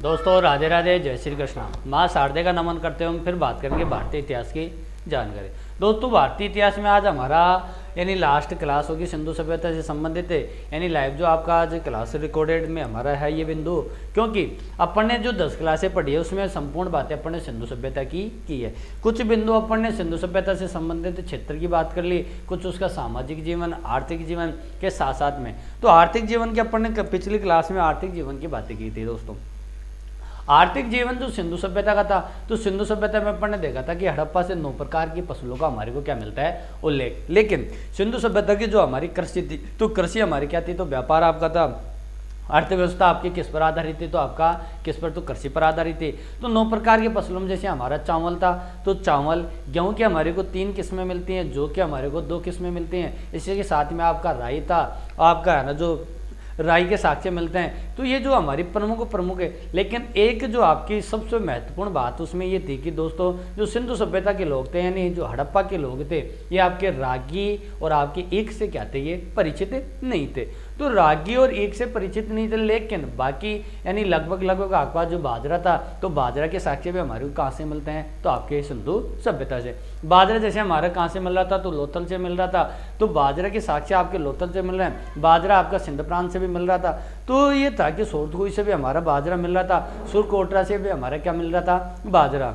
दोस्तों राधे राधे, जय श्री कृष्ण। माँ शारदे का नमन करते हुए हम फिर बात करेंगे भारतीय इतिहास की जानकारी। दोस्तों भारतीय इतिहास में आज हमारा यानी लास्ट क्लास होगी सिंधु सभ्यता से संबंधित है, यानी लाइव जो आपका आज क्लास रिकॉर्डेड में हमारा है ये बिंदु, क्योंकि अपन ने जो 10 क्लासें पढ़ी है उसमें संपूर्ण बातें अपन ने सिंधु सभ्यता की है। कुछ बिंदु अपन ने सिंधु सभ्यता से संबंधित क्षेत्र की बात कर ली, कुछ उसका सामाजिक जीवन, आर्थिक जीवन के साथ साथ में। तो आर्थिक जीवन की अपन ने पिछली क्लास में आर्थिक जीवन की बातें की थी। दोस्तों आर्थिक जीवन जो सिंधु सभ्यता का था, तो सिंधु सभ्यता में अपन ने देखा था कि हड़प्पा से 9 प्रकार की फसलों का हमारे को क्या मिलता है उल्लेख। लेकिन सिंधु सभ्यता की जो हमारी कृषि थी, तो कृषि हमारी क्या थी, तो व्यापार आपका था। अर्थव्यवस्था आपकी किस पर आधारित थी, तो आपका किस पर, तो कृषि पर आधारित थी। तो 9 प्रकार के फसलों में जैसे हमारा चावल था, तो चावल गेहूं की हमारे को 3 किस्में मिलती हैं, जो कि हमारे को 2 किस्में मिलती हैं। इसी के साथ में आपका राई था, आपका है ना जो राई के साक्ष्य मिलते हैं। तो ये जो हमारी प्रमुख है। लेकिन एक जो आपकी सबसे महत्वपूर्ण बात उसमें ये थी कि दोस्तों जो सिंधु सभ्यता के लोग थे, यानी जो हड़प्पा के लोग थे, ये आपके रागी और आपके ईख से क्या थे, ये परिचित नहीं थे। तो रागी और ईख से परिचित नहीं थे, लेकिन बाकी यानी लगभग आपका जो बाजरा था, तो बाजरा के साक्ष्य भी हमारे को कहाँ से मिलते हैं, तो आपके सिंधु सभ्यता से। बाजरा जैसे हमारा कहाँ से मिल रहा था, तो लोथल से मिल रहा था। तो बाजरा के साक्ष्य आपके लोथल से मिल रहे हैं। बाजरा आपका सिंध प्रांत से भी मिल रहा था। तो ये था कि सोरठगुई से भी हमारा बाजरा मिल रहा था, सुरकोटरा से भी हमारा क्या मिल रहा था, बाजरा।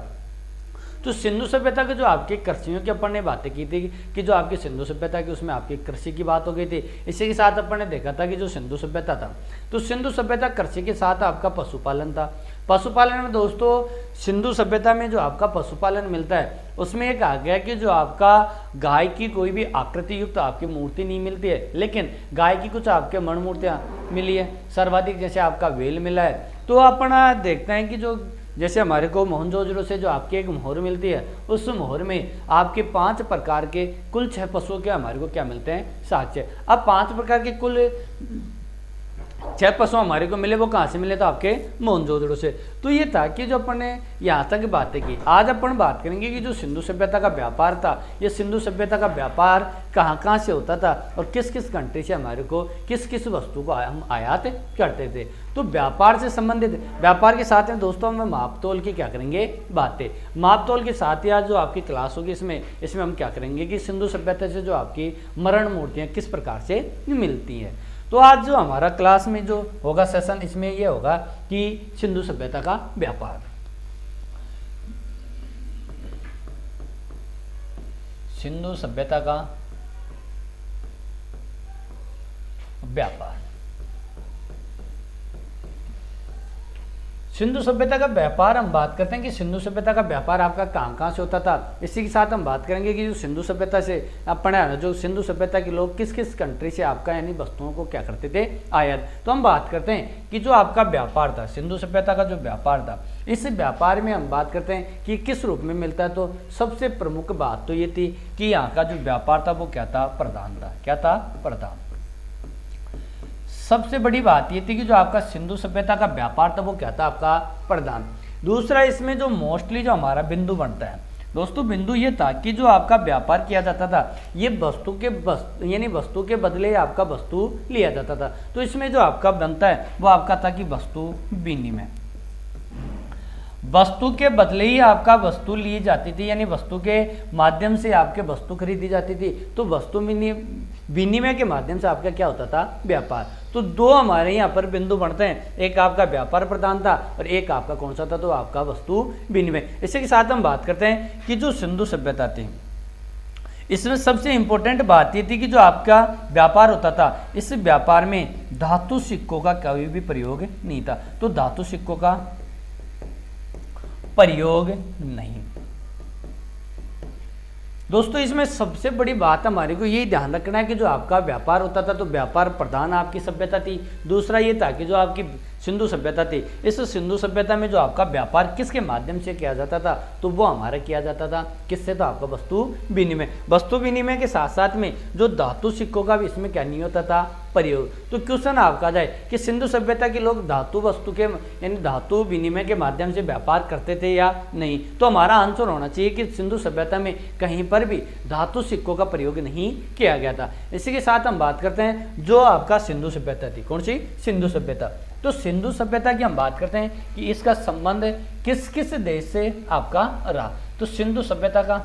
तो सिंधु सभ्यता के जो आपके कृषियों की अपन ने बातें की थी कि जो आपकी सिंधु सभ्यता की उसमें आपकी कृषि की बात हो गई थी। इसी के साथ अपन ने देखा था कि जो सिंधु सभ्यता था, तो सिंधु सभ्यता कृषि के साथ आपका पशुपालन था। पशुपालन में दोस्तों सिंधु सभ्यता में जो आपका पशुपालन मिलता है उसमें एक आ गया कि जो आपका गाय की कोई भी आकृति युक्त आपकी मूर्ति नहीं मिलती है, लेकिन गाय की कुछ आपके मण मूर्तियाँ मिली है। सर्वाधिक जैसे आपका वेल मिला है। तो अपन देखते हैं कि जो जैसे हमारे को मोहनजोदड़ो से जो आपकी एक मोहर मिलती है, उस मोहर में आपके 5 प्रकार के कुल 6 पशुओं के हमारे को क्या मिलते हैं, साक्ष्य। अब 5 प्रकार के कुल 6 पशु हमारे को मिले, वो कहाँ से मिले, तो आपके मोहनजोदड़ो से। तो ये था कि जो अपन ने यहाँ तक बातें की। आज अपन बात करेंगे कि जो सिंधु सभ्यता का व्यापार था, ये सिंधु सभ्यता का व्यापार कहाँ से होता था और किस किस कंट्री से हमारे को किस किस वस्तु को हम आयात करते थे। तो व्यापार से संबंधित, व्यापार के साथ में दोस्तों हम मापतोल की क्या करेंगे, बातें। मापतोल के साथ ही आज जो आपकी क्लास होगी इसमें हम क्या करेंगे कि सिंधु सभ्यता से जो आपकी मरण मूर्तियाँ किस प्रकार से मिलती हैं। तो आज जो हमारा क्लास में जो होगा सेशन, इसमें यह होगा कि सिंधु सभ्यता का व्यापार। सिंधु सभ्यता का व्यापार। सिंधु सभ्यता का व्यापार हम बात करते हैं कि सिंधु सभ्यता का व्यापार आपका कहाँ से होता था। इसी के साथ हम बात करेंगे कि जो सिंधु सभ्यता से अपने जो सिंधु सभ्यता के लोग किस किस कंट्री से आपका यानी वस्तुओं को क्या करते थे, आयात। तो हम बात करते हैं कि जो आपका व्यापार था, सिंधु सभ्यता का जो व्यापार था, इस व्यापार में हम बात करते हैं कि किस रूप में मिलता है। तो सबसे प्रमुख बात तो ये थी कि यहाँ का जो व्यापार था वो क्या था, प्रधान था। क्या था, प्रधान। सबसे बड़ी बात ये थी कि जो आपका सिंधु सभ्यता का व्यापार था वो क्या था, आपका प्रधान। दूसरा इसमें जो मोस्टली जो हमारा बिंदु बनता है दोस्तों, बिंदु ये था कि जो आपका व्यापार किया जाता था, ये यानी वस्तु के बदले आपका वस्तु लिया जाता था। तो इसमें जो आपका बनता है वो आपका था कि वस्तु विनिमय। वस्तु के बदले ही आपका वस्तु ली जाती थी, यानी वस्तु के माध्यम से आपके वस्तु खरीदी जाती थी। तो वस्तु विनिमय के माध्यम से आपका क्या होता था, व्यापार। तो 2 हमारे यहाँ पर बिंदु बनते हैं, एक आपका व्यापार प्रधान था और एक आपका कौन सा था, तो आपका वस्तु विनिमय। इसी के साथ हम बात करते हैं कि जो सिंधु सभ्यता थी, इसमें सबसे इंपॉर्टेंट बात ये थी कि जो आपका व्यापार होता था, इस व्यापार में धातु सिक्कों का कोई भी प्रयोग नहीं था। तो धातु सिक्कों का प्रयोग नहीं। दोस्तों इसमें सबसे बड़ी बात हमारे को यही ध्यान रखना है कि जो आपका व्यापार होता था, तो व्यापार प्रधान आपकी सभ्यता थी। दूसरा ये था कि जो आपकी सिंधु सभ्यता थी, इस सिंधु सभ्यता में जो आपका व्यापार किसके माध्यम से किया जाता था, तो वो हमारा किया जाता था किससे, तो आपका वस्तु विनिमय। वस्तु विनिमय के साथ साथ में जो धातु सिक्कों का भी इसमें क्या नहीं होता था, प्रयोग। तो क्वेश्चन आपका जाए कि सिंधु सभ्यता के लोग धातु वस्तु के यानी धातु विनिमय के माध्यम से व्यापार करते थे या नहीं, तो हमारा आंसर होना चाहिए कि सिंधु सभ्यता में कहीं पर भी धातु सिक्कों का प्रयोग नहीं किया गया था। इसी के साथ हम बात करते हैं जो आपका सिंधु सभ्यता थी, कौन सी? सिंधु सभ्यता। तो सिंधु सभ्यता की हम बात करते हैं कि इसका संबंध किस किस देश से आपका रहा। तो सिंधु सभ्यता का,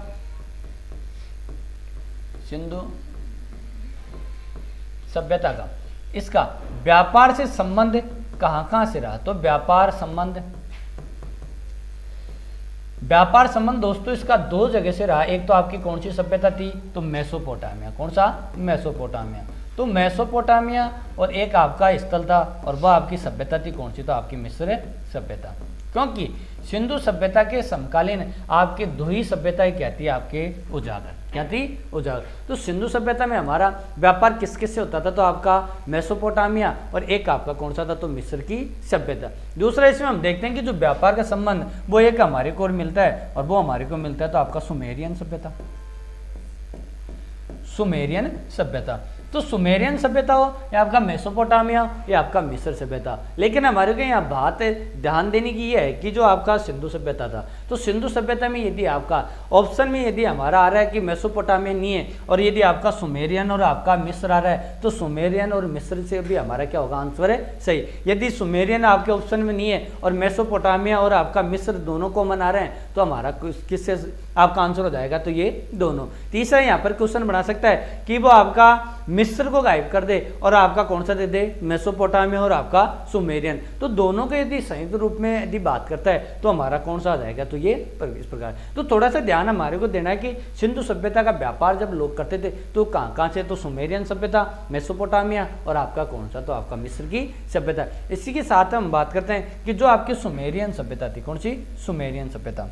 सिंधु सभ्यता का इसका व्यापार से संबंध कहां से रहा? तो व्यापार संबंध दोस्तों इसका दो जगह से रहा। एक तो आपकी कौन सी सभ्यता थी? तो मेसोपोटामिया। कौन सा? मेसोपोटामिया। तो मेसोपोटामिया और एक आपका स्थल था और वह आपकी सभ्यता थी कौन सी? तो आपकी मिस्र सभ्यता। क्योंकि सिंधु सभ्यता के समकालीन आपके दो ही सभ्यताएं क्या थी? आपके उजागर। क्या थी? उजागर। तो सिंधु सभ्यता में हमारा व्यापार किस किस से होता था? तो आपका मेसोपोटामिया और एक आपका कौन सा था? तो मिस्र की सभ्यता। दूसरा इसमें हम देखते हैं कि जो व्यापार का संबंध वो एक हमारे को मिलता है और वो हमारे को मिलता है तो आपका सुमेरियन सभ्यता। सुमेरियन सभ्यता। तो सुमेरियन सभ्यता हो या आपका मेसोपोटामिया या आपका मिस्र सभ्यता। लेकिन हमारे को यहाँ बात ध्यान देने की ये है कि जो आपका सिंधु सभ्यता था, तो सिंधु सभ्यता में यदि आपका ऑप्शन में यदि हमारा आ रहा है कि मेसोपोटामिया नहीं है और यदि आपका सुमेरियन और आपका मिस्र आ रहा है तो सुमेरियन और मिस्र से भी हमारा क्या होगा? आंसर है सही। यदि सुमेरियन आपके ऑप्शन में नहीं है और मेसोपोटामिया और आपका मिस्र दोनों कॉमन आ रहे हैं तो हमारा किससे आपका आंसर हो जाएगा? तो ये दोनों। तीसरा यहाँ पर क्वेश्चन बना सकता है कि वो आपका मिस्र को गायब कर दे और आपका कौन सा दे दे? मेसोपोटामिया और आपका सुमेरियन। तो दोनों के यदि संयुक्त रूप में यदि बात करता है तो हमारा कौन सा आ जाएगा? तो ये इस प्रकार। तो थोड़ा सा ध्यान हमारे को देना है कि सिंधु सभ्यता का व्यापार जब लोग करते थे तो कहाँ से? तो सुमेरियन सभ्यता, मेसोपोटामिया और आपका कौन सा? तो आपका मिस्र की सभ्यता। इसी के साथ हम बात करते हैं कि जो आपकी सुमेरियन सभ्यता थी, कौन सी? सुमेरियन सभ्यता।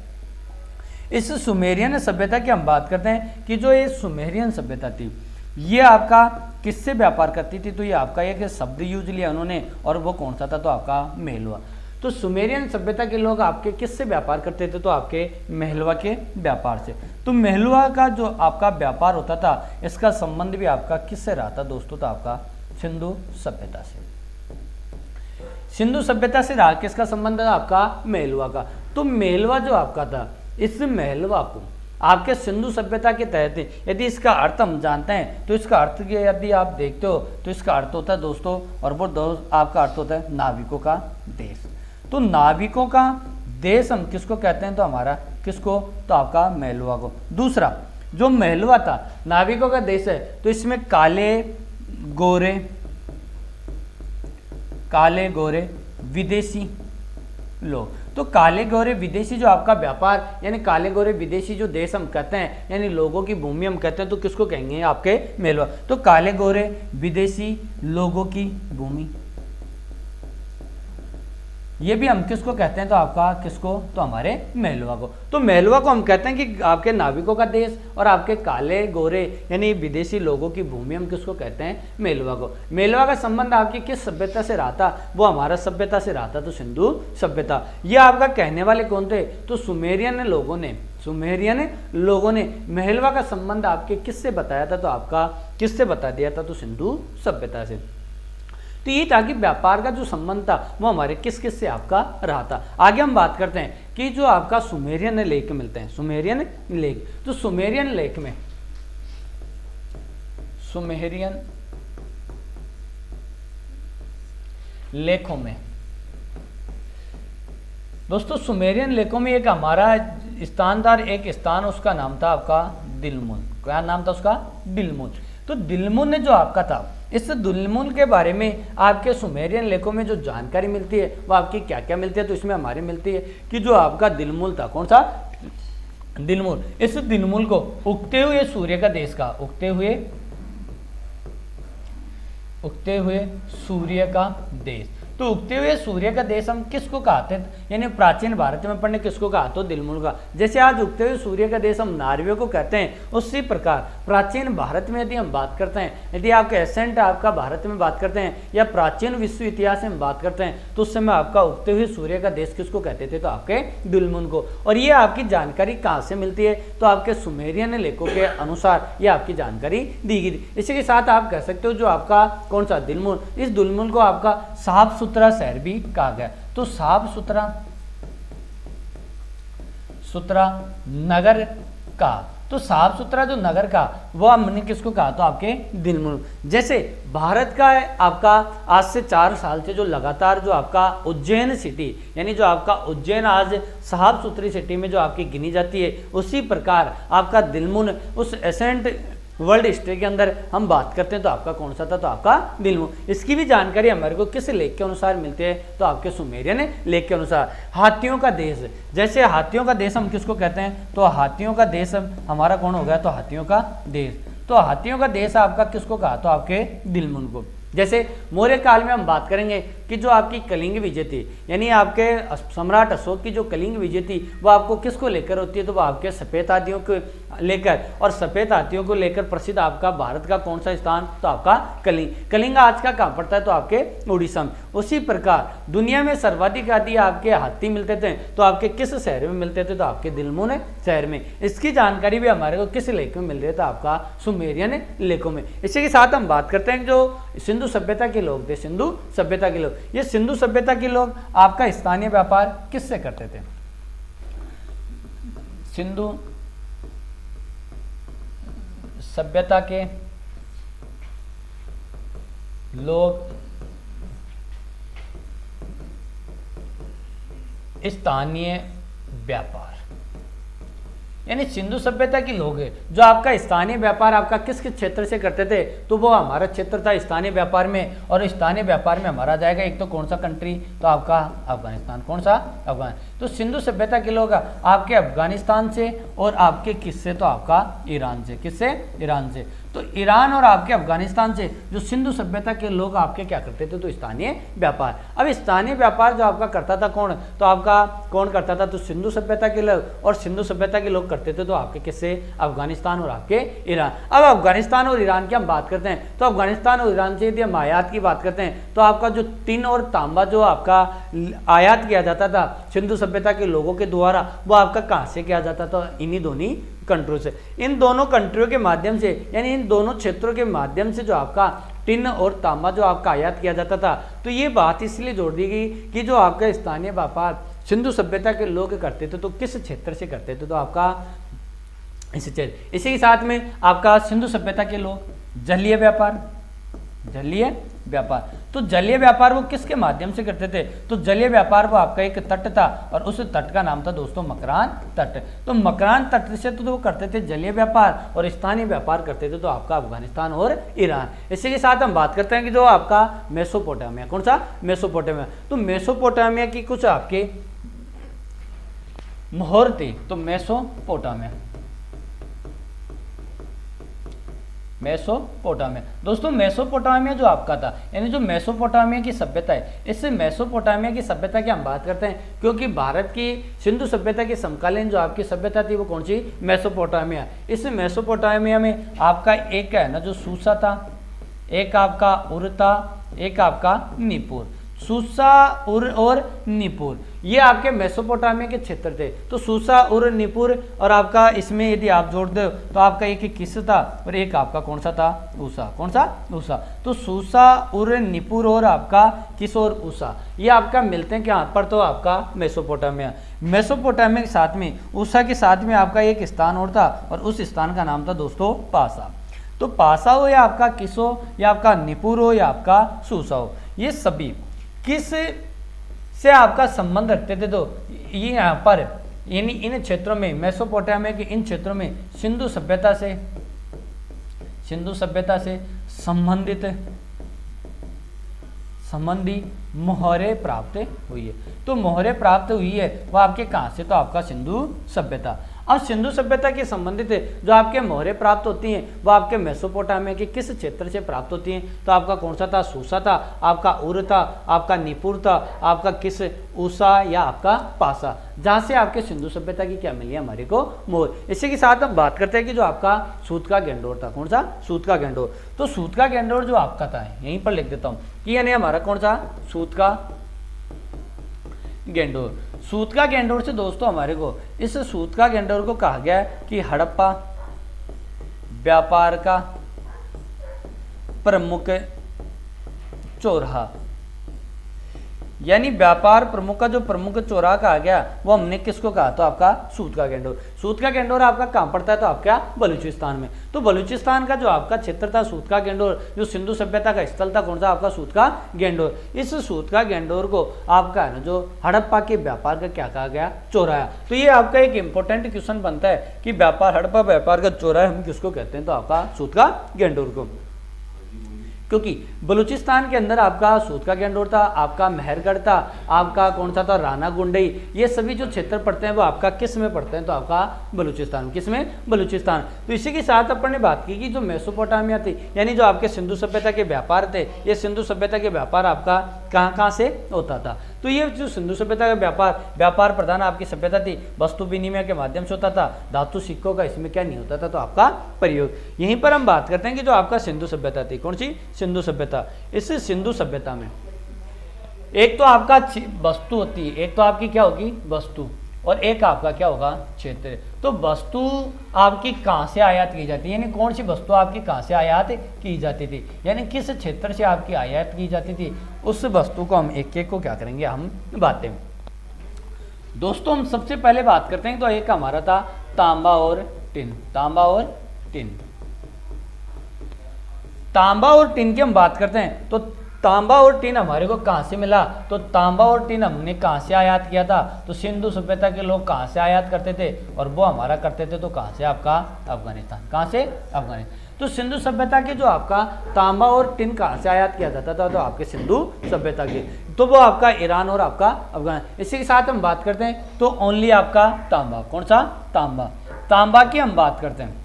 इस सुमेरियन सभ्यता की हम बात करते हैं कि जो ये सुमेरियन सभ्यता थी ये आपका किससे व्यापार करती थी? तो ये आपका एक शब्द यूज लिया उन्होंने और वो कौन सा था? तो आपका मेहलवा। तो सुमेरियन सभ्यता के लोग आपके किससे व्यापार करते थे? तो आपके मेहलवा के व्यापार से। तो मेहलवा का जो आपका व्यापार होता था इसका संबंध भी आपका किससे रहा था दोस्तों? तो आपका सिंधु सभ्यता से। सिंधु सभ्यता से रहा किसका संबंध है? आपका मेहलवा का। तो मेहलवा जो आपका था, इस मेहलवा को आपके सिंधु सभ्यता के तहत यदि इसका अर्थ हम जानते हैं तो इसका अर्थ यदि आप देखते हो तो इसका अर्थ होता है दोस्तों, और वो आपका अर्थ होता है नाविकों का देश। तो नाविकों का देश हम किसको कहते हैं? तो हमारा किसको? तो आपका मेहलवा को। दूसरा जो मेहलवा था नाविकों का देश है तो इसमें काले गोरे विदेशी लोग। तो काले गोरे विदेशी जो आपका व्यापार यानी काले गोरे विदेशी जो देश हम कहते हैं यानी लोगों की भूमि हम कहते हैं तो किसको कहेंगे? आपके मेहलवा। तो काले गोरे विदेशी लोगों की भूमि ये भी हम किसको कहते हैं? तो आपका किसको? तो हमारे मेहलवा को। तो मेहलवा को हम कहते हैं कि आपके नाविकों का देश और आपके काले गोरे यानी विदेशी लोगों की भूमि हम किसको कहते हैं? मेहलवा को। मेहलवा का संबंध आपकी किस सभ्यता से रहा था? वो हमारा सभ्यता से रहा था, तो सिंधु सभ्यता। ये आपका कहने वाले कौन थे? तो सुमेरियन लोगों ने मेहलवा का संबंध आपके किससे बताया था? तो आपका किससे बता दिया था? तो सिंधु सभ्यता से। तो ये था कि व्यापार का जो संबंध था वो हमारे किस किस से आपका रहा था। आगे हम बात करते हैं कि जो आपका सुमेरियन लेख मिलते हैं, सुमेरियन लेख। तो सुमेरियन लेख में सुमेरियन लेखों में दोस्तों सुमेरियन लेखों में एक हमारा स्थानदार एक स्थान उसका नाम था आपका दिलमुन। क्या नाम था उसका? दिलमुन। तो दिलमुन जो आपका था इस दिलमुन के बारे में आपके सुमेरियन लेखों में जो जानकारी मिलती है वो आपकी क्या क्या मिलती है? तो इसमें हमारी मिलती है कि जो आपका दिलमुन था, कौन सा? दिलमुन। इस दिलमुन को उगते हुए सूर्य का देश का, उगते हुए सूर्य का देश। तो उगते हुए सूर्य का देश हम किसको कहते हैं, यानी प्राचीन भारत में पढ़ने किसको कहा, तो दिलमुन का। जैसे आज उगते हुए सूर्य का देश हम नॉर्वे को कहते हैं, उसी प्रकार प्राचीन भारत में यदि हम बात करते हैं, यदि आपके एसेंट आपका भारत में बात करते हैं या प्राचीन विश्व इतिहास में बात करते हैं, तो उस समय आपका उगते हुए सूर्य का देश किसको कहते थे, तो आपके दिलमुन को। और ये आपकी जानकारी कहाँ से मिलती है, तो आपके सुमेरियन लेखों के अनुसार ये आपकी जानकारी दी गई। इसी के साथ आप कह सकते हो जो आपका कौन सा दिलमुन, इस दिलमुन को आपका साफ सुथरा शहर भी कहा गया। तो साफ सुथरा नगर का, तो साफ सुथरा जो नगर का वो हमने किसको कहा, तो आपके दिलमुन। जैसे भारत का आपका आज से 4 साल से जो लगातार जो आपका उज्जैन सिटी, यानी जो आपका उज्जैन आज साफ सुथरी सिटी में जो आपकी गिनी जाती है, उसी प्रकार आपका दिलमुन उस एसेंट वर्ल्ड हिस्ट्री के अंदर हम बात करते हैं तो आपका कौन सा था, तो आपका दिलमुन। इसकी भी जानकारी हमारे को किस लेख के अनुसार मिलती है, तो आपके सुमेरियन लेख के अनुसार। हाथियों का देश, जैसे हाथियों का देश हम किसको कहते हैं, तो हाथियों का देश हमारा कौन हो गया, तो हाथियों का देश। तो हाथियों का देश आपका किसको कहा, तो आपके दिलमुन को। जैसे मौर्य काल में हम बात करेंगे कि जो आपकी कलिंग विजय थी, यानी आपके सम्राट अशोक की जो कलिंग विजय थी वो आपको किसको लेकर होती है, तो वो आपके सफेद हाथियों को लेकर, और सफेद हाथियों को लेकर प्रसिद्ध आपका भारत का कौन सा स्थान, तो आपका कलिंग। कलिंग आज का कहाँ पड़ता है, तो आपके उड़ीसा में। उसी प्रकार दुनिया में सर्वाधिक आदि आपके हाथी मिलते थे, तो आपके किस शहर में मिलते थे, तो आपके दिलमुन शहर में। इसकी जानकारी भी हमारे को किस लेख में मिल रही है, तो आपका सुमेरियन लेखों में। इसी के साथ हम बात करते हैं जो सिंधु सभ्यता के लोग थे, सिंधु सभ्यता के लोग, ये सिंधु सभ्यता के लोग आपका स्थानीय व्यापार किससे करते थे, सिंधु सभ्यता के लोग स्थानीय व्यापार, यानी सिंधु सभ्यता के लोग जो आपका स्थानीय व्यापार आपका किस किस क्षेत्र से करते थे, तो वो हमारा क्षेत्र था स्थानीय व्यापार में। और स्थानीय व्यापार में हमारा जाएगा एक तो कौन सा कंट्री, तो आपका अफगानिस्तान। कौन सा, अफगान। तो सिंधु सभ्यता के लोग आपके अफगानिस्तान से और आपके किससे, तो आपका ईरान से। किससे, ईरान से। तो ईरान और आपके अफगानिस्तान से जो सिंधु सभ्यता के लोग आपके क्या करते थे, तो स्थानीय व्यापार। अब स्थानीय व्यापार जो आपका करता था कौन, तो आपका कौन करता था, तो सिंधु सभ्यता के लोग। और सिंधु सभ्यता के लोग करते थे तो आपके किससे, अफगानिस्तान और आपके ईरान। अब अफगानिस्तान और ईरान की हम बात करते हैं, तो अफगानिस्तान और ईरान से यदि हम आयात की बात करते हैं, तो आपका जो टिन और तांबा जो आपका आयात किया जाता था सिंधु सभ्यता के लोगों के द्वारा, वो आपका कहाँ से किया जाता था, इन्हीं दोनों कंट्रियों से। इन दोनों कंट्रियों के माध्यम से, यानी इन दोनों क्षेत्रों के माध्यम से जो आपका टिन और तांबा जो आपका आयात किया जाता था। तो ये बात इसलिए जोड़ दी गई कि जो आपका स्थानीय व्यापार सिंधु सभ्यता के लोग करते थे, तो किस क्षेत्र से करते थे, तो आपका इस क्षेत्र। इसी के साथ में आपका सिंधु सभ्यता के लोग जलीय व्यापार, जलीय व्यापार। तो जलीय व्यापार वो किसके माध्यम से करते थे, तो जलीय व्यापार वो आपका एक तट था और उस तट का नाम था दोस्तों मकरान तट। तो मकरान तट से तो वो करते थे जलीय व्यापार और स्थानीय व्यापार करते थे तो आपका अफगानिस्तान और ईरान। इसी के साथ हम बात करते हैं कि जो आपका मेसोपोटामिया, कौन सा, मेसोपोटामिया। तो मेसोपोटामिया की कुछ आपके मोहर थी, तो मेसोपोटामिया, मेसोपोटामिया। दोस्तों मेसोपोटामिया जो आपका था, यानी जो मेसोपोटामिया की सभ्यता है, इस मेसोपोटामिया की सभ्यता की हम बात करते हैं क्योंकि भारत की सिंधु सभ्यता के समकालीन जो आपकी सभ्यता थी वो कौन सी, मेसोपोटामिया। इस मेसोपोटामिया में आपका एक है ना जो सूसा था, एक आपका उर था, एक आपका निपुर। सूसा, उर और निपुर ये आपके मेसोपोटामिया के क्षेत्र थे। तो सूसा, उर, निपुर और आपका इसमें यदि आप जोड़ दो तो आपका एक किस था और एक आपका कौन सा था, ऊषा। कौन सा, ऊषा। तो सूसा, उर, निपुर और आपका किस और ऊषा ये आपका मिलते हैं क्या पर, तो आपका मेसोपोटामिया। मेसोपोटामिया के साथ में ऊषा के साथ में आपका एक स्थान और था और उस स्थान का नाम था दोस्तों पासा। तो पासा हो या आपका किसो या आपका निपुर हो या आपका सूसा हो, ये सभी किस से आपका संबंध रखते थे, तो ये यहाँ पर यानी इन क्षेत्रों में मेसोपोटामिया के इन क्षेत्रों में सिंधु सभ्यता से संबंधी मोहरे प्राप्त हुई है। तो मोहरे प्राप्त हुई है वह आपके कहाँ से, तो आपका सिंधु सभ्यता। अब सिंधु सभ्यता के संबंधित जो आपके मोहरें प्राप्त होती हैं वो आपके मेसोपोटामिया के किस क्षेत्र से प्राप्त होती हैं? तो आपका कौन सा था? सूसा था, आपका उर था, आपका निपुर था, आपका किस ऊषा या आपका पासा, जहाँ से आपके सिंधु सभ्यता की क्या मिली हमारे को? मोहर। इसी के साथ हम बात करते हैं कि जो आपका सूत का गेंडोर था, कौन सा? सूत का गेंडोर। तो सूत का गेंडोर जो आपका था, यहीं पर लिख देता हूँ कि यानी हमारा कौन सा? सूत का गेंडोर। सूत का गेंडोर से दोस्तों हमारे को, इस सूत का गेंडोर को कहा गया है कि हड़प्पा व्यापार का प्रमुख चौराहा, यानी व्यापार प्रमुख का जो प्रमुख चौराहा कहा गया वो हमने किसको कहा? तो आपका सूत का गेंडोर। सूत का गेंडोर आपका कहाँ पड़ता है? तो आपका बलूचिस्तान में। तो बलूचिस्तान का जो आपका क्षेत्र था सूत का गेंडोर, जो सिंधु सभ्यता का स्थल था, कौन सा? आपका सूत का गेंडोर। इस सूत का गेंडोर को आपका है ना जो हड़प्पा के व्यापार का क्या कहा गया? चौराहा। तो ये आपका एक इंपॉर्टेंट क्वेश्चन बनता है कि व्यापार, हड़प्पा व्यापार का चौराहा हम किसको कहते हैं? तो आपका सूत का गेंडोर को, क्योंकि बलूचिस्तान के अंदर आपका सूत का गेंडोर था, आपका मेहरगढ़ था, आपका कौन सा था? राना गुंडई। ये सभी जो क्षेत्र पड़ते हैं वो आपका किस में पड़ते हैं? तो आपका बलूचिस्तान। किस में? बलूचिस्तान। तो इसी के साथ अपन ने बात की कि जो मेसोपोटामिया थी, यानी जो आपके सिंधु सभ्यता के व्यापार थे, ये सिंधु सभ्यता के व्यापार आपका कहाँ कहाँ से होता था? तो ये जो सिंधु सभ्यता का व्यापार प्रधान आपकी सभ्यता थी, वस्तु विनिमय के माध्यम से होता था, धातु सिक्कों का इसमें क्या नहीं होता था? तो आपका प्रयोग। यहीं पर हम बात करते हैं कि जो आपका सिंधु सभ्यता थी, कौन सी? सिंधु सभ्यता। इस सिंधु सभ्यता में एक तो आपका वस्तु होती है, एक तो आपकी क्या होगी? वस्तु, और एक आपका क्या होगा? क्षेत्र। तो वस्तु आपकी कहाँ से आयात की जाती है, यानी कौन सी वस्तु आपकी कहाँ से आयात की जाती थी, यानी किस क्षेत्र से आपकी आयात की जाती थी, उस वस्तु को हम एक एक को क्या करेंगे? हम बातें। दोस्तों हम सबसे पहले बात करते हैं तो एक हमारा था तांबा और टिन। तांबा और टिन, तांबा और टिन की हम बात करते हैं तो तांबा और टिन हमारे को कहाँ से मिला? तो तांबा और टिन हमने कहाँ से आयात किया था? तो सिंधु सभ्यता के लोग कहाँ से आयात करते थे? और वो हमारा करते थे तो कहाँ से? आपका अफगानिस्तान। कहाँ से? अफगानिस्तान। तो सिंधु सभ्यता के जो आपका तांबा और टिन कहाँ से आयात किया जाता था? तो आपके सिंधु सभ्यता के, तो वो आपका ईरान और आपका अफगानिस्तान। इसी के साथ हम बात करते हैं तो ओनली आपका तांबा। कौन सा? तांबा। तांबा की हम बात करते हैं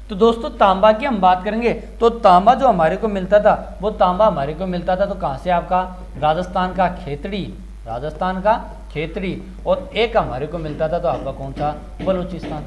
तो दोस्तों तांबा की हम बात करेंगे तो तांबा जो हमारे को मिलता था वो तांबा हमारे को मिलता था तो कहाँ से? आपका राजस्थान का खेतड़ी, राजस्थान का खेतड़ी, और एक हमारे को मिलता था तो आपका कौन सा? बलूचिस्तान।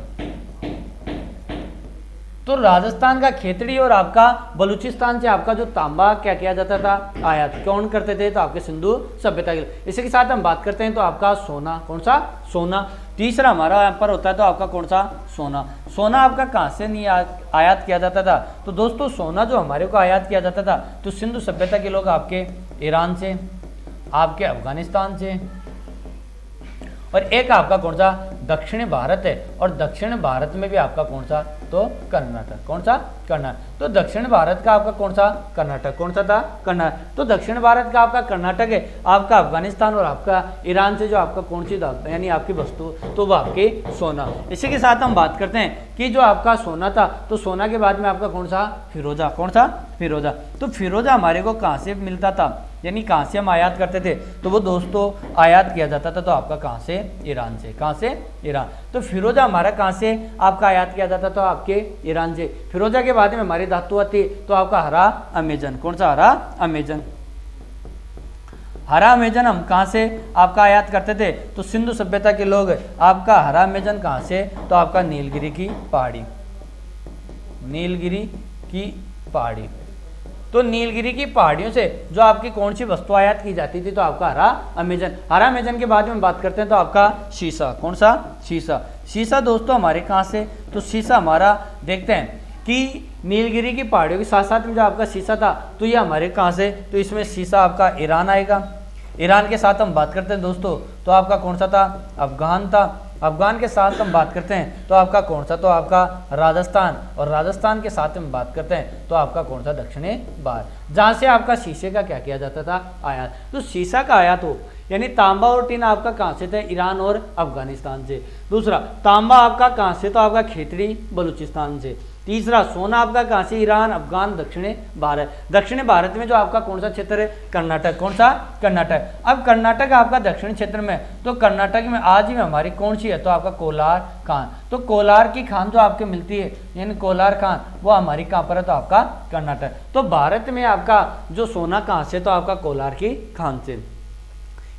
तो राजस्थान का खेतड़ी और आपका बलूचिस्तान से आपका जो तांबा क्या किया जाता था? आयात। कौन करते थे? तो आपके सिंधु सभ्यता के। इसी के साथ हम बात करते हैं तो आपका सोना। कौन सा? सोना। तीसरा हमारा यहाँ पर होता है तो आपका कौन सा? सोना। सोना आपका कहाँ से नहीं आयात किया जाता था? तो दोस्तों सोना जो हमारे को आयात किया जाता था तो सिंधु सभ्यता के लोग आपके ईरान से, आपके अफगानिस्तान से, और एक आपका कौन सा? दक्षिण भारत है, और दक्षिण भारत में भी आपका कौन सा? तो कर्नाटक। कौन सा? कर्नाटक। तो दक्षिण भारत का आपका कौन सा? कर्नाटक। कौन सा था? कर्नाटक। तो दक्षिण भारत का आपका कर्नाटक है, आपका अफगानिस्तान और आपका ईरान से जो आपका कौन सी धातु यानी आपकी वस्तु तो वो आपके सोना। इसी के साथ हम बात करते हैं कि जो आपका सोना था तो सोना के बाद में आपका कौन सा? फिरोजा। कौन सा? फिरोजा। तो फिरोजा हमारे को कहाँ से मिलता था, यानी कहाँ से हम आयात करते थे? तो वो दोस्तों आयात किया जाता था तो आपका कहाँ से? ईरान से। कहाँ से? ईरान। तो फिरोजा हमारा कहाँ से आपका आयात किया जाता था? तो आपके ईरान से। फिरोजा के बाद में हमारी धातु आती तो आपका हरा अमेजन। कौन सा? हरा अमेजन। हरा अमेजन हम कहाँ से आपका आयात करते थे? तो सिंधु सभ्यता के लोग आपका हरा अमेजन कहाँ से? तो आपका नीलगिरी की पहाड़ी। नीलगिरी की पहाड़ी। तो नीलगिरी की पहाड़ियों से जो आपकी कौन सी वस्तु आयात की जाती थी? तो आपका हरा अमेजन। हरा अमेजन के बाद में बात करते हैं तो आपका शीशा। कौन सा? शीशा। शीशा दोस्तों हमारे कहाँ से? तो शीशा हमारा देखते हैं कि नीलगिरी की पहाड़ियों के साथ साथ में जो आपका शीशा था तो ये हमारे कहाँ से? तो इसमें शीशा आपका ईरान आएगा। ईरान के साथ हम बात करते हैं दोस्तों तो आपका कौन सा था? अफगान था। अफगान के साथ हम बात करते हैं तो आपका कौन सा? तो आपका राजस्थान। और राजस्थान के साथ हम बात करते हैं तो आपका कौन सा? दक्षिणी भारत, जहाँ से आपका शीशे का क्या किया जाता था? आयात। तो शीशा का आयात हो यानी तांबा और टिन आपका कहाँ से थे? ईरान और अफगानिस्तान से। दूसरा तांबा आपका कहाँ से? तो आपका खेतड़ी बलूचिस्तान से। तीसरा सोना आपका कहाँ से, ईरान, अफगान, दक्षिणी भारत। दक्षिणी भारत में जो आपका कौन सा क्षेत्र है, कर्नाटक। कौन सा, कर्नाटक। अब कर्नाटक आपका दक्षिणी क्षेत्र में, तो कर्नाटक में आज भी हमारी कौन सी है, तो आपका कोलार खान। तो कोलार की खान जो आपके मिलती है, यानी कोलार खान, वो हमारी कहाँ पर है, तो आपका कर्नाटक। तो भारत में आपका जो सोना कहाँ से, तो आपका कोलार की खान से।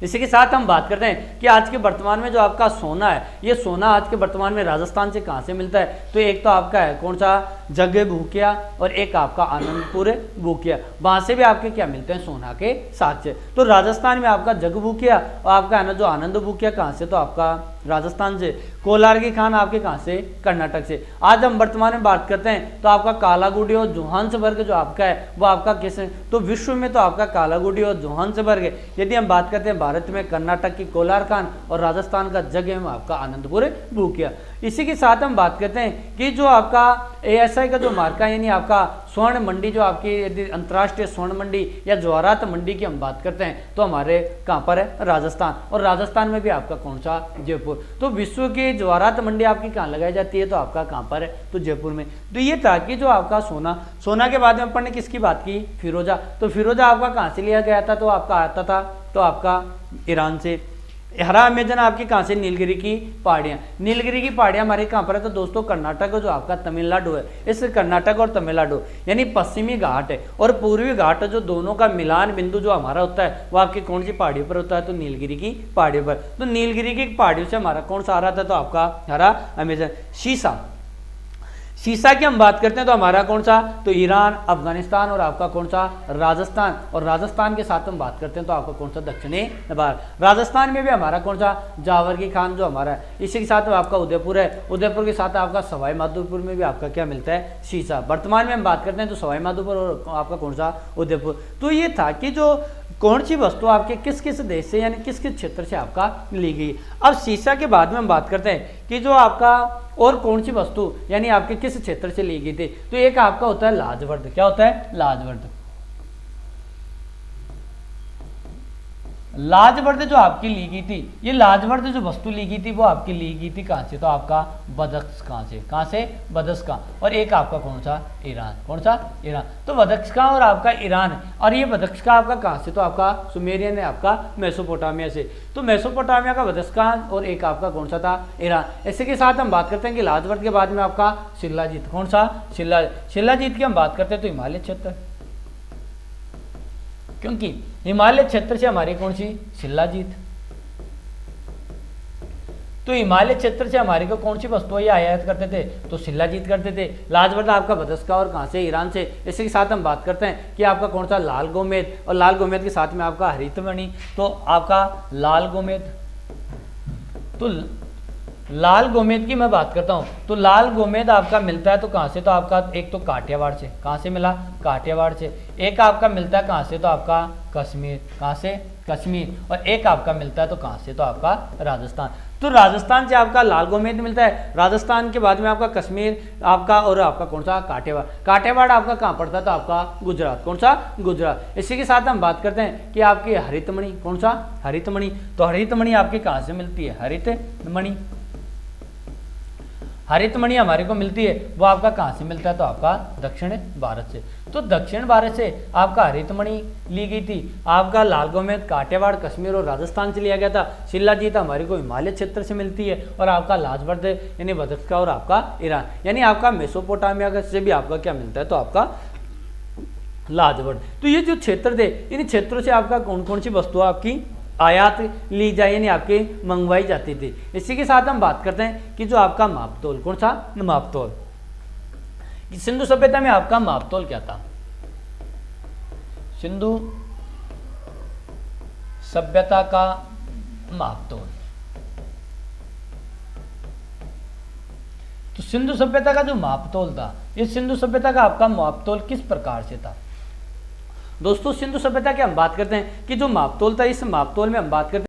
इसी के साथ हम बात करते हैं कि आज के वर्तमान में जो आपका सोना है, ये सोना आज के वर्तमान में राजस्थान से कहाँ से मिलता है, तो एक तो आपका है कौन सा, जग भूकिया, और एक आपका आनंदपुर भूकिया। वहाँ से भी आपके क्या मिलते हैं, सोना के साथ से। तो राजस्थान में आपका जग भूकिया और आपका है ना जो आनंद भूकिया कहाँ से, तो आपका राजस्थान से। कोलार की खान आपके कहाँ से, कर्नाटक से। आज हम वर्तमान में बात करते हैं तो आपका कालागुडी और जोहान्सबर्ग जो आपका है वो आपका किस, तो विश्व में तो आपका कालागुडी और जोहान्सबर्ग है। यदि हम बात करते हैं भारत में, कर्नाटक की कोलार खान और राजस्थान का जग है आपका आनंदपुर भूकिया। इसी के साथ हम बात करते हैं कि जो आपका ASI का जो मार्का, यानी आपका स्वर्ण मंडी, जो आपकी यदि अंतर्राष्ट्रीय स्वर्ण मंडी या जवाहरात मंडी की हम बात करते हैं तो हमारे कहाँ पर है, राजस्थान। और राजस्थान में भी आपका कौन सा, जयपुर। तो विश्व की जवाहरात मंडी आपकी कहाँ लगाई जाती है, तो आपका कहाँ पर है, तो जयपुर में। तो ये था कि जो आपका सोना के बाद में अपन ने किसकी बात की, फिरोजा। तो फिरोजा आपका कहाँ से लिया गया था, तो आपका आता था तो आपका ईरान से। हरा अमेजन आपकी कहाँ से, नीलगिरी की पहाड़ियाँ। नीलगिरी की पहाड़ियाँ हमारे कहाँ पर है, तो दोस्तों कर्नाटक जो आपका तमिलनाडु है। इस कर्नाटक और तमिलनाडु यानी पश्चिमी घाट है और पूर्वी घाट, जो दोनों का मिलान बिंदु जो हमारा होता है वो आपकी कौन सी पहाड़ियों पर होता है, तो नीलगिरी की पहाड़ियों पर। तो नीलगिरी की पहाड़ियों से हमारा कौन सा आ रहा था, तो आपका हरा अमेजन। शीशा की हम बात करते हैं तो हमारा कौन सा, तो ईरान, अफगानिस्तान और आपका कौन सा, राजस्थान। और राजस्थान के साथ हम बात करते हैं तो आपका कौन सा, दक्षिणी भारत। राजस्थान में भी हमारा कौन सा, जावर की खान जो हमारा है। इसी के साथ आपका उदयपुर है। उदयपुर के साथ आपका सवाई माधोपुर में भी आपका क्या मिलता है, शीशा। वर्तमान में हम बात करते हैं तो सवाई माधोपुर और आपका कौन सा, उदयपुर। तो ये था कि जो कौन सी वस्तु आपके किस किस देश से यानी किस किस क्षेत्र से आपका ली गई। अब शीशा के बाद में हम बात करते हैं कि जो आपका और कौन सी वस्तु यानी आपके किस क्षेत्र से ली गई थी। तो एक आपका होता है लाजवर्द। क्या होता है, लाजवर्द। लाजवर्द जो आपकी ली गई थी, ये लाजवर्द जो वस्तु ली गई थी वो आपकी ली गई थी कहाँ से, तो आपका बदख्शां से। कहाँ से, बदख्शां। और एक आपका कौन सा, ईरान। कौन सा, ईरान। तो बदख्शां और आपका ईरान। और ये बदख्शां आपका कहाँ से, तो आपका सुमेरियन है, आपका मेसोपोटामिया से। तो मेसोपोटामिया का बदख्शां और एक आपका कौन सा था, ईरान। इसी के साथ हम बात करते हैं कि लाजवर्द के बाद में आपका शिलाजीत। कौन सा, शिलाजीत की हम बात करते हैं तो हिमालय क्षेत्र, क्योंकि हिमालय क्षेत्र से हमारी कौन सी, शिलाजीत। तो हिमालय क्षेत्र से हमारे को कौन सी वस्तुएं आयात करते थे, तो शिलाजीत करते थे। लाजवर्द आपका बदख्शां और कहाँ से, ईरान से। इसी के साथ हम बात करते हैं कि आपका कौन सा, लाल गोमेद। और लाल गोमेद के साथ में आपका हरितमणि। तो आपका लाल गोमेद, तो लाल गोमेद की मैं बात करता हूँ तो लाल गोमेद आपका मिलता है तो कहाँ से, तो आपका एक तो काठियावाड़ से। कहाँ से मिला, काठियावाड़ से। एक आपका मिलता है कहाँ से, तो आपका कश्मीर। कहाँ से, कश्मीर। और एक आपका मिलता है तो कहाँ से, तो आपका राजस्थान। तो राजस्थान से आपका लाल गोमेद मिलता है। राजस्थान के बाद में आपका कश्मीर आपका, और आपका कौन सा, काठियावाड़। काठियावाड़ आपका कहाँ पड़ता था, आपका गुजरात। कौन सा, गुजरात। इसी के साथ हम बात करते हैं कि आपकी हरितमणि। कौन सा, हरितमणि। तो हरितमणि आपकी कहाँ से मिलती है, हरितमणि। हरितमणि हमारे को मिलती है वो आपका कहाँ से मिलता है, तो आपका दक्षिण भारत से। तो दक्षिण भारत से आपका हरितमणि ली गई थी। आपका लाल गोमेद, काठियावाड़, कश्मीर और राजस्थान से लिया गया था। शिलाजीत हमारे को हिमालय क्षेत्र से मिलती है। और आपका लाजवर्द यानी बदख्शां और आपका ईरान यानी आपका मेसोपोटामिया से भी आपका क्या मिलता है, तो आपका लाजवर्द। तो ये जो क्षेत्र थे, इन क्षेत्रों से आपका कौन कौन सी वस्तुएं आपकी आयात ली जाए यानी आपकी मंगवाई जाती थी। इसी के साथ हम बात करते हैं कि जो आपका मापतोल। कौन सा, मापतोल। सिंधु सभ्यता में आपका मापतोल क्या था, सिंधु सभ्यता का मापतोल। तो सिंधु सभ्यता का जो मापतोल था, इस सिंधु सभ्यता का आपका मापतोल किस प्रकार से था। दोस्तों सिंधु सभ्यता की हम बात करते हैं कि जो मापतोल था, इस मापतोल में हम बात करते हैं